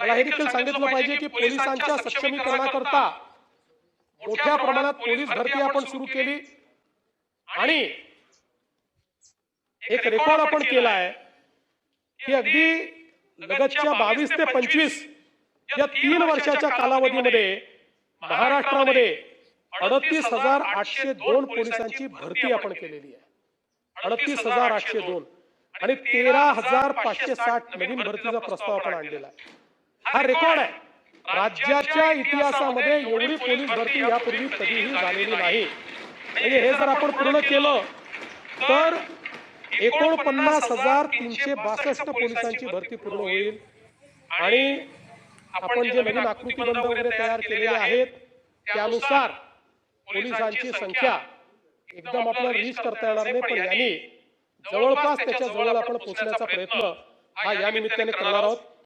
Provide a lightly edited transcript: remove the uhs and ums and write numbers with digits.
मला हे देखील सांगितलं पाहिजे की पोलिसांच्या सक्षमीकरणाकरता मोठ्या प्रमाणात पोलीस भरती आपण सुरू केली आणि एक रेकॉर्ड आपण केला आहे की अगदी लगतच्या 22 ते 25 या 3 वर्षाच्या कालावधीमध्ये महाराष्ट्रामध्ये 38,802 पोलिसांची भरती आपण केलेली आहे. 38,802 आणि 13,560 नवीन भरतीचा प्रस्ताव आपण आणलेला आहे. हा रेकॉर्ड आहे. राज्याच्या इतिहासामध्ये एवढी पोलीस भरती यापूर्वी कधीही झालेली नाही. म्हणजे हे जर आपण पूर्ण केलं तर 49,362 पोलिसांची भरती पूर्ण होईल आणि आपण जे नवीन आकृतीबंध वगैरे तयार केलेले आहेत त्यानुसार पोलिसांची संख्या एकदम आपल्याला रीच करता येणार नाही, पण यांनी जवळपास त्याच्या जवळ आपण पोहोचण्याचा प्रयत्न हा या निमित्ताने करणार आहोत.